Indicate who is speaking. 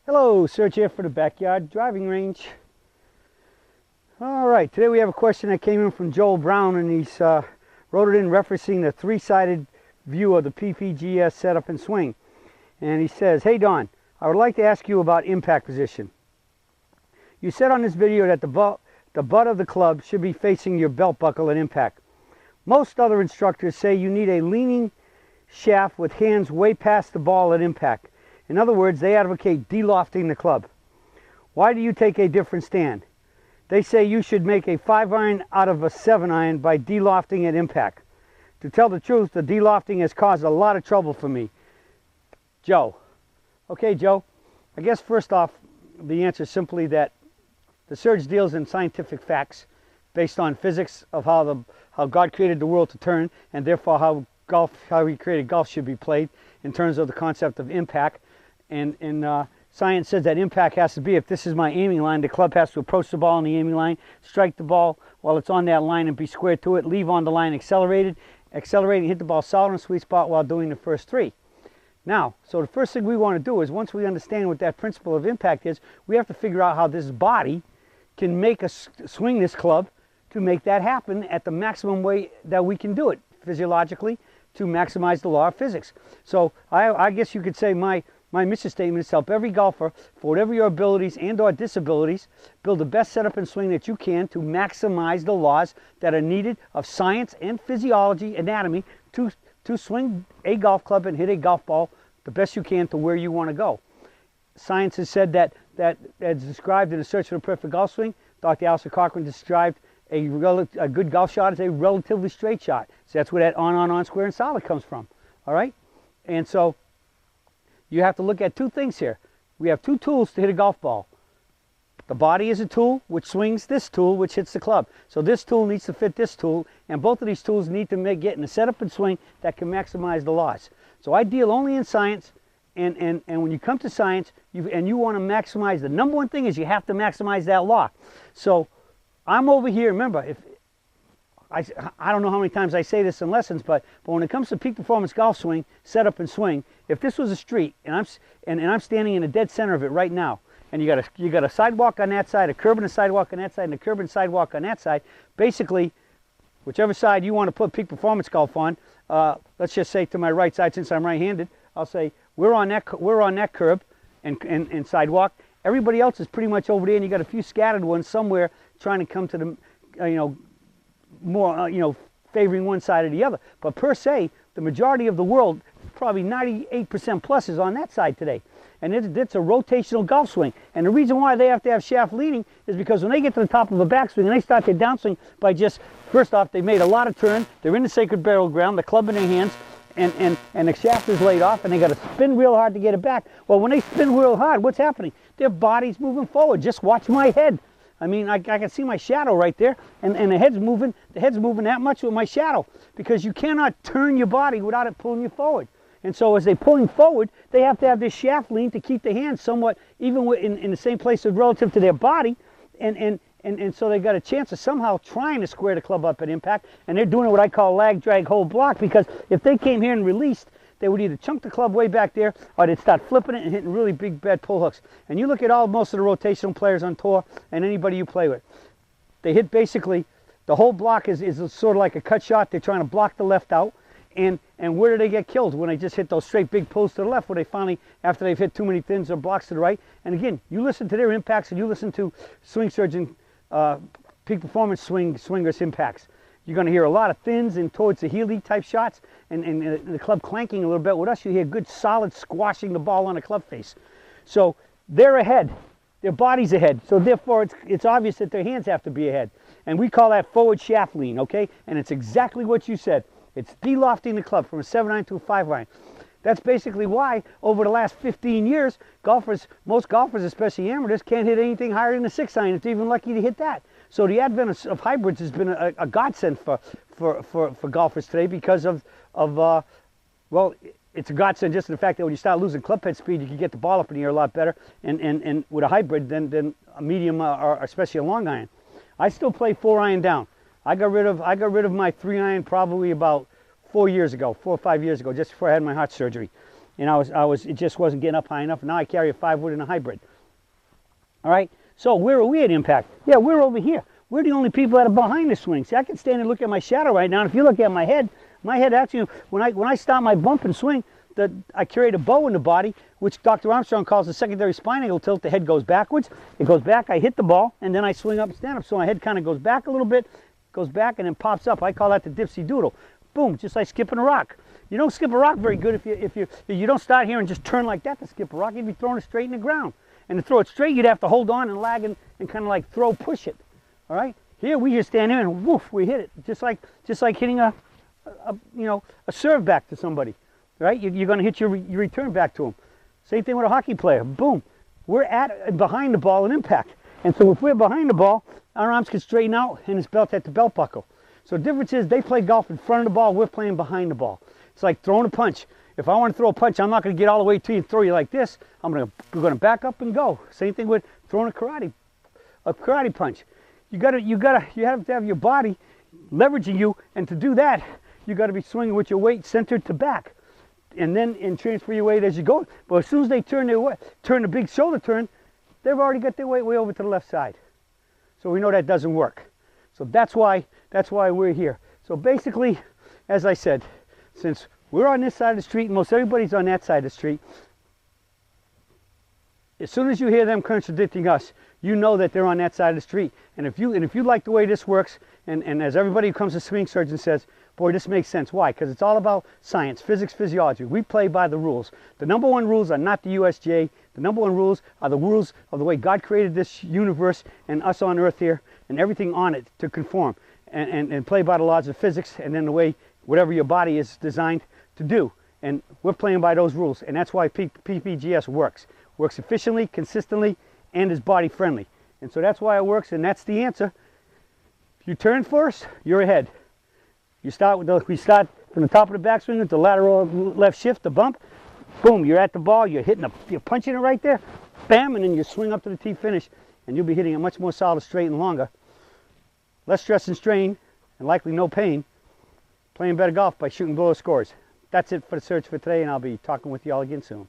Speaker 1: Hello, Serge here for the Backyard Driving Range. All right, today we have a question that came in from Joel Brown, and he's wrote it in referencing the three-sided view of the PPGS setup and swing. And he says, "Hey Don, I would like to ask you about impact position. You said on this video that the butt of the club should be facing your belt buckle at impact. Most other instructors say you need a leaning shaft with hands way past the ball at impact. In other words, they advocate delofting the club. Why do you take a different stand? They say you should make a 5-iron out of a 7-iron by delofting at impact. To tell the truth, the delofting has caused a lot of trouble for me. Joe." Okay, Joe, I guess first off, the answer is simply that the Surge deals in scientific facts based on physics of how God created the world to turn, and therefore how he created golf should be played in terms of the concept of impact. And science says that impact has to be, if this is my aiming line, the club has to approach the ball on the aiming line, strike the ball while it's on that line and be square to it, leave on the line accelerating, hit the ball solid in a sweet spot while doing the first three. Now, so the first thing we want to do is, once we understand what that principle of impact is, we have to figure out how this body can make us swing this club to make that happen at the maximum way that we can do it physiologically to maximize the law of physics. So I guess you could say my mission statement is to help every golfer, for whatever your abilities and or disabilities, build the best setup and swing that you can to maximize the laws that are needed of science and physiology, anatomy, to swing a golf club and hit a golf ball the best you can to where you want to go. Science has said that as described in A Search for the Perfect Golf Swing, Dr. Alistair Cochran described a good golf shot as a relatively straight shot. So that's where that on, square, and solid comes from. All right? And so you have to look at two things here. We have two tools to hit a golf ball. The body is a tool which swings this tool which hits the club. So this tool needs to fit this tool, and both of these tools need to get in a setup and swing that can maximize the laws. So I deal only in science, and when you come to science, you want to maximize, the number one thing is you have to maximize that law. So I'm over here, remember, if I don't know how many times I say this in lessons, but when it comes to peak performance golf swing, setup and swing, if this was a street and I'm standing in the dead center of it right now, and you got a sidewalk on that side, a curb and a sidewalk on that side, and a curb and sidewalk on that side, basically, whichever side you want to put peak performance golf on, let's just say to my right side, since I'm right-handed, I'll say we're on that curb and sidewalk. Everybody else is pretty much over there, and you got a few scattered ones somewhere trying to come to the more favoring one side or the other. But per se, the majority of the world, probably 98% plus, is on that side today. And it's a rotational golf swing. And the reason why they have to have shaft leading is because when they get to the top of a backswing and they start their downswing by just, first off, they made a lot of turn, they're in the sacred burial ground, the club in their hands, and the shaft is laid off, and they got to spin real hard to get it back. Well, when they spin real hard, what's happening? Their body's moving forward. Just watch my head. I mean, I can see my shadow right there, and the head's moving that much with my shadow, because you cannot turn your body without it pulling you forward. And so as they're pulling forward, they have to have this shaft lean to keep the hands somewhat even in the same place relative to their body, and so they got a chance of somehow trying to square the club up at impact, and they're doing what I call lag, drag, hold, block, because if they came here and released, they would either chunk the club way back there, or they'd start flipping it and hitting really big bad pull hooks. And you look at most of the rotational players on tour and anybody you play with, they hit basically, the whole block is sort of like a cut shot. They're trying to block the left out. And where do they get killed? When they just hit those straight big pulls to the left, where they finally, after they've hit too many thins or blocks to the right. And again, you listen to their impacts, and you listen to swing surgeon, peak performance swingers impacts. You're going to hear a lot of thins and towards the Healy type shots, and the club clanking a little bit. With us, you hear good solid squashing the ball on the club face. So they're ahead. Their body's ahead. So therefore, it's obvious that their hands have to be ahead. And we call that forward shaft lean, okay? And it's exactly what you said. It's delofting the club from a 7-iron to a 5-iron. That's basically why, over the last 15 years, most golfers, especially amateurs, can't hit anything higher than a 6-iron. It's even lucky to hit that. So the advent of hybrids has been a godsend for golfers today, because of well, it's a godsend just in the fact that when you start losing club head speed, you can get the ball up in the air a lot better, and with a hybrid than a medium or especially a long iron. I still play 4-iron down. I got rid of my 3-iron probably about 4 or 5 years ago, just before I had my heart surgery. and it just wasn't getting up high enough. Now I carry a 5-wood and a hybrid. All right, so where are we at impact? Yeah, we're over here. We're the only people that are behind the swing. See, I can stand and look at my shadow right now, and if you look at my head actually, when I start my bump and swing, I create a bow in the body, which Dr. Armstrong calls the secondary spine angle tilt. The head goes backwards. It goes back, I hit the ball, and then I swing up and stand up. So my head kind of goes back a little bit, goes back, and then pops up. I call that the dipsy doodle. Boom, just like skipping a rock. You don't skip a rock very good if you don't start here and just turn like that to skip a rock. You'd be throwing it straight in the ground. And to throw it straight, you'd have to hold on and lag and kind of like push it. All right? Here we just stand here and woof, we hit it. Just like hitting a serve back to somebody. Right? You're going to hit your return back to them. Same thing with a hockey player. Boom. We're behind the ball in impact. And so if we're behind the ball, our arms can straighten out and it's belt at the belt buckle. So the difference is they play golf in front of the ball, we're playing behind the ball. It's like throwing a punch. If I want to throw a punch, I'm not going to get all the way to you and throw you like this. We're going to back up and go. Same thing with throwing a karate punch. You have to have your body leveraging you, and to do that, you got to be swinging with your weight centered to back. And transfer your weight as you go. But as soon as they turn the big shoulder turn, they've already got their weight way over to the left side. So we know that doesn't work. So that's why we're here. So basically, as I said, since we're on this side of the street and most everybody's on that side of the street, as soon as you hear them contradicting us, you know that they're on that side of the street. And if you like the way this works, and as everybody who comes to swing surgeon says, boy, this makes sense. Why? Because it's all about science, physics, physiology. We play by the rules. The number one rules are not the USGA. The number one rules are the rules of the way God created this universe and us on earth here and everything on it to conform and play by the laws of physics and then the way whatever your body is designed to do. And we're playing by those rules. And that's why PPGS works. Works efficiently, consistently, and is body friendly. And so that's why it works, and that's the answer. If you turn first, you're ahead. We start from the top of the backswing with the lateral left shift, the bump. Boom, you're at the ball, you're punching it right there, bam, and then you swing up to the tee finish, and you'll be hitting it much more solid, straight, and longer. Less stress and strain, and likely no pain. Playing better golf by shooting below scores. That's it for the search for today, and I'll be talking with you all again soon.